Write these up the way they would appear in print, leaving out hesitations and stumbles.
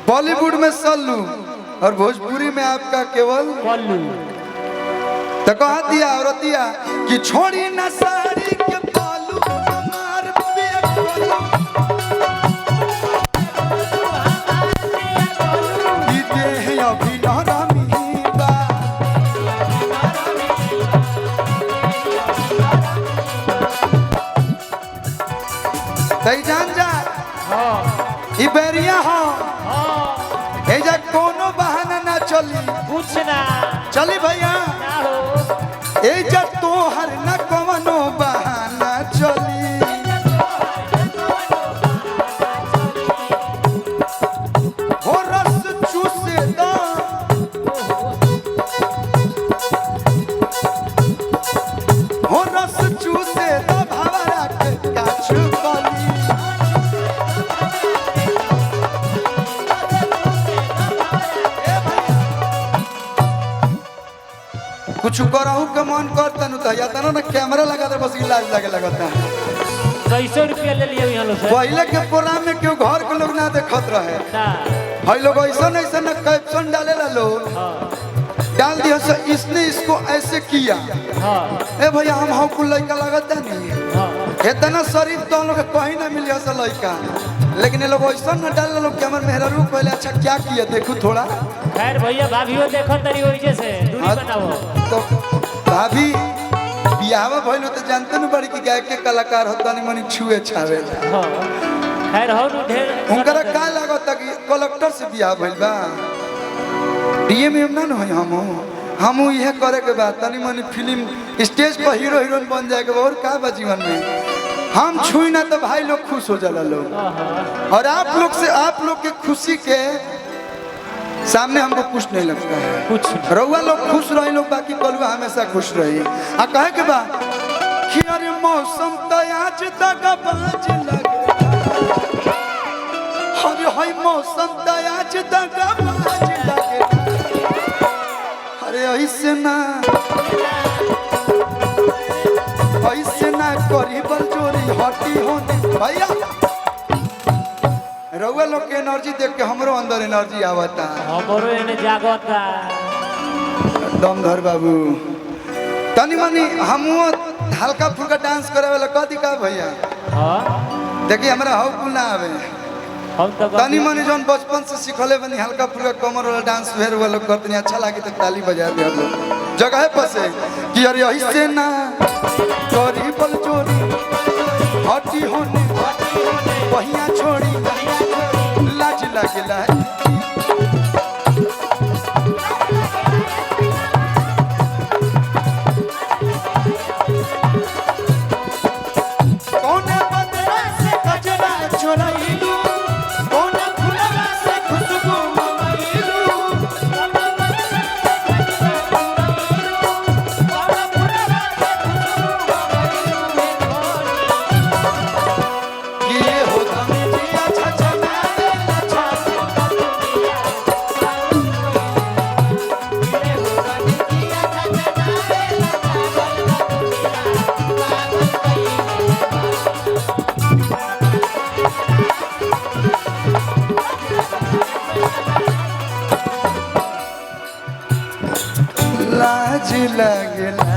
बॉलीवुड में सल्लू और भोजपुरी में आपका केवल पल्लू। तो कहा दिया औरतिया कि छोड़ी न साड़ी के बालू हमार पिया बालू ई देह अभी नरमी बा तई जान जा हाँ ई बेरिया हो हाँ ए जा कोनो बहाना ना चली कुछ ना चली भैया ना हो। ए जा तोहर न कवनो बहाना चली हो रस चूसे दा हो रस चूसे दा भावरा के काछ कली ए भैया कुछ करहु के मन करता नु त या तना ना कैमरा लगा दे बस इलाज लगे लगता 200 रुपया ले लिया यहाँ लोग से पहले के प्रोग्राम में क्यों घर के लोग ना देखत रहे ना। भाई लोग ऐसा ना कैप्शन डाले ला लोग हाँ डाल दिया से इसने इसको ऐसे किया हाँ ए भैया हम हाउ कुल लड़का लगता नहीं हाँ इतना शरीफ तो लोग कहीं ना मिली ऐसा लड़का लेकिन ये लोग ऐसा ना डाल लोग कैमरा मेहरा रूप पहले अच्छा क्या किया देखो थोड़ा खैर भैया भाभी देखो तरी वजह से दूरी बनाओ। तो भाभी बियाह भइल तो जानते न बड़ी कि गाय के कलाकार होता नहीं मनी छुए छावे हाँ खैर हो नु ढेर उनकरा का लागत कि कलेक्टर से बियाह भइल बा डीएम ना न होई हम यह करे के बाद तनी मनी फिल्म स्टेज पर हीरो हीरोइन बन जाए के और का बा जीवन में हम छुई ना तो भाई लोग खुश हो जाला लोग और आप लोग के खुशी के सामने हमको कुछ नहीं लगता है कुछ रउआ लोग खुश रही लोग बाकी कलुआ हमेशा खुश रही आ कहे के बा कि अरे मौसम तो आज तक बाज लगे अरे हाय मौसम तो आज तक बाज लगे अरे ऐसे ना करी बल चोरी हटी होने भैया रउआ लोग के एनर्जी देख के हमरो अंदर एनर्जी आवता हमरो एने जागता दम धर बाबू तनी मनी हमू हल्का फुल्का डांस करे वाला कदी का भैया हाँ देखिए हमरा हाउ कुल ना आवे हम तो तनी मनी जोन बचपन से सिखले बनी हल्का फुल्का कमर वाला डांस फेर वाला करतनी अच्छा लागी तो ताली बजा दे लोग जगह पर से कि अरे ऐसे ना चोरी बल चोरी हटी होने वहिया छोड़ी लाज लागला कौने बदला से कजरा चोराइलू कौने फुलवा से खुशबू मंगाइलू ये हो तमे जिया छछा लाज लगला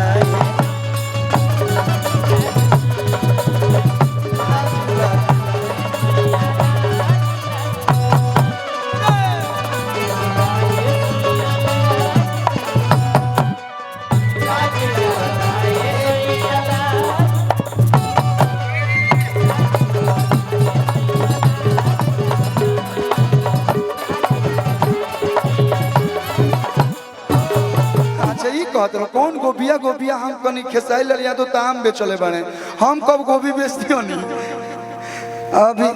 कहत रहो कौन गोबिया हम कनी खेसाई ललिया तो ताम बेचले बने हम कब गोभी बेचती हो नहीं अभी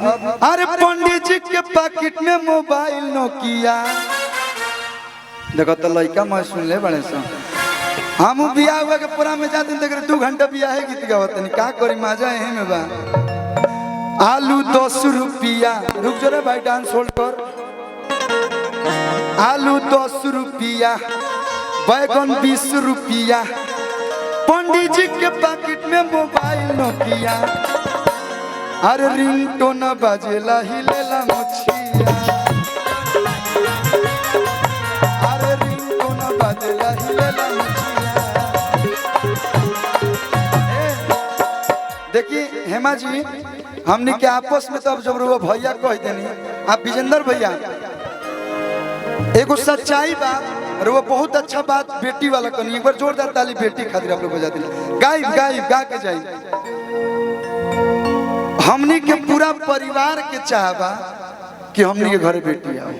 अरे पंडित जी के पैकेट में मोबाइल नोकिया देखो तो लड़का मैं सुन ले बड़े सा हम बियाह हुआ के पूरा में जाते देख 2 घंटा बियाह है गीत गावत नहीं का करी मजा है में बा आलू 10 रुपया रुक जरा भाई डांस होल्ड कर आलू 10 रुपया बैगन 20 रुपया पंडित जी के पैकेट में मोबाइल नोकिया अरे रिंगटोन बजेला हिलेला मुछिया हेमा जी हमनी के आपस में तब जब वो भैया कह देनी आप विजेंद्र भैया एगो सच्चाई बात और वो बहुत अच्छा बात बेटी वाला कनी एक बार जोरदार ताली बेटी खातिर आप लोग बजा दिला गायब गा के जाई हमनी के पूरा परिवार के चाहबा कि हमनी के घरे बेटी आओ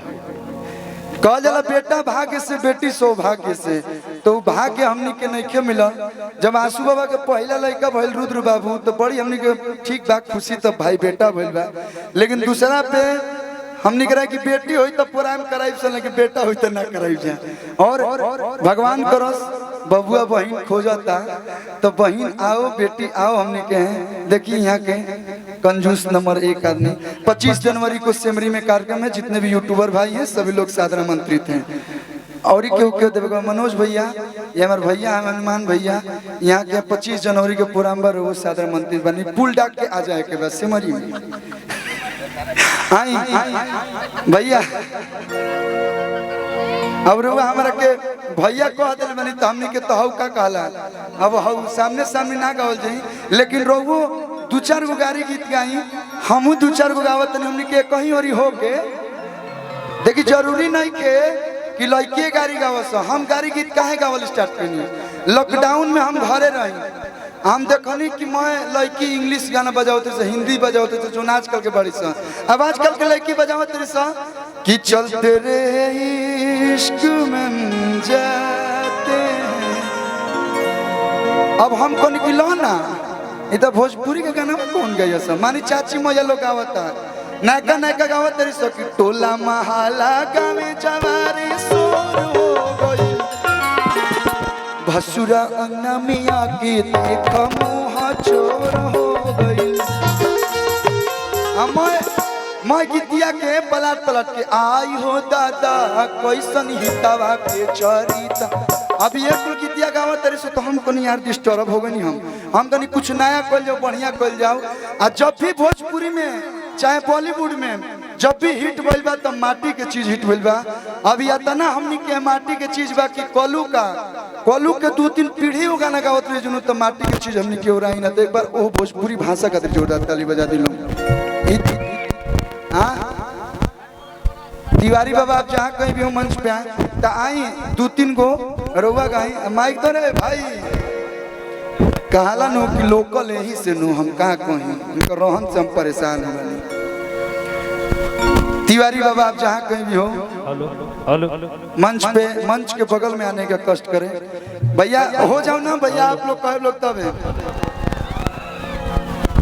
कह जाला बेटा भाग्य से बेटी सौभाग्य से तो भाग्य हमनी के नहीं मिलल जब आंसू बाबा के पहला लड़का भइल रुद्र बाबू तो बड़ी हमनी के ठीक बा खुशी तब भाई बेटा भइल बा लेकिन दूसरा पे हमनी करा कि बेटी होई तो प्रोग्राम कराइब से लेकिन बेटा होई तो ना कराइब जा और भगवान करस बबुआ बहन खोजता तो बहन आओ बेटी आओ हमने के हैं देखिए यहाँ के कंजूस नंबर 1 आदमी 25 जनवरी को सेमरी में कार्यक्रम है जितने भी यूट्यूबर भाई हैं सभी लोग सादर आमंत्रित हैं और क्यों देवे मनोज भैया ये हमारे भैया हनुमान भैया यहाँ के 25 जनवरी के प्रोग्राम पर वो सादर आमंत्रित बनी पुल डाक के आ जाए के बाद सेमरी में आई भैया अब रुआ हमारा के भैया कह दिल बनी तो हमनी के तो का कहला अब हऊ सामने सामने ना गावल जाई लेकिन रोगो 2-4 गो गाड़ी गीत गाई हमू 2-4 गो गावत नहीं हमनी के कहीं और हो के देखी जरूरी नहीं के कि लड़के गाड़ी गावस हम गाड़ी गीत काहे गावल स्टार्ट करनी लॉकडाउन में हम घरे रही हम देखनी कि मैं लड़की इंग्लिश गाना बजावते से हिंदी बजावते से जो आजकल के बड़ी सा अब आजकल के लड़की बजावते सा कि चलते रे इश्क में जाते हैं अब हम कौन की ना इधर भोजपुरी के गाना में कौन गया सब मानी चाची मोया लोग गावता नायका नायका गावत रही सो कि टोला महाला गावे जवारी सोर हो गई भसुरा अंगना मिया की देख मुहा चोर हो गई मैं गीतिया के पलट के आई हो दादा कैसन हितावा के चरिता अब ये कुल गीतिया गावत तरी से तो हम कनी यार डिस्टर्ब हो गनी हम कनी कुछ नया कल जाओ बढ़िया कल जाओ आ जब भी भोजपुरी में चाहे बॉलीवुड में जब भी हिट भइल बा तो माटी के चीज हिट भइल बा अभी इतना हमनी के माटी के चीज बा कि कोलू के 2-3 पीढ़ी हो गाना गावत रहे जुनू तो माटी के चीज हमनी के ओराई ना तो एक बार ओ भोजपुरी भाषा का जोरदार ताली बजा दिलो हाँ तिवारी बाबा आप जहाँ कहीं भी हो मंच पे आए तो आई 2-3 गो रोवा गाई माइक तो रे भाई कहला नो कि लोकल यही से नो हम कहाँ कहीं उनका रोहन से हम परेशान हो गए तिवारी बाबा आप जहाँ कहीं भी हो मंच के बगल में आने का कष्ट करें भैया हो जाओ ना भैया आप लोग कहे लोग तब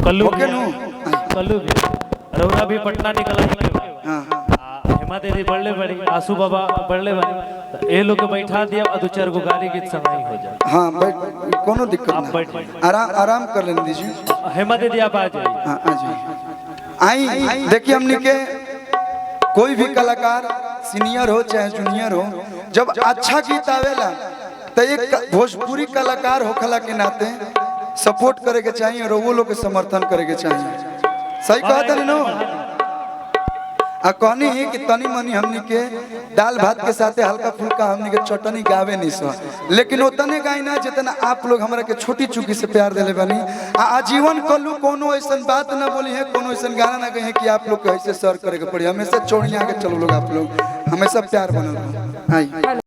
कल्लू रौना भी पटना निकला हेमा दीदी बढ़ले बड़ी आंसू बाबा बढ़ले बड़ी ए लोग के बैठा दिया 2-4 गो गाड़ी गीत समाई हो जाए हाँ बैठ कोनो दिक्कत नहीं आराम कर लेने दीजिए हेमा दीदी आप आ जाइए हाँ आ जाइए आई देखिए हमने के कोई भी कलाकार सीनियर हो चाहे जूनियर हो जब अच्छा गीत आवेला तो एक भोजपुरी कलाकार होखला के नाते सपोर्ट करे के चाहिए और वो लोग के समर्थन करे के चाहिए सही कहता नहीं नो आ कहनी है कि तनी मनी हमनी के दाल भात के साथे हल्का फुल्का हमनी के चटनी गावे नहीं सो लेकिन उतने गाई ना जितना आप लोग हमरा के छोटी चुकी से प्यार देले बनी आजीवन कलू कोनो ऐसा बात ना बोली है कोनो ऐसा गाना ना कहे कि आप लोग के ऐसे सर करे के पड़ी हमेशा चोड़िया के चलो लोग आप लोग हमेशा प्यार बनल आई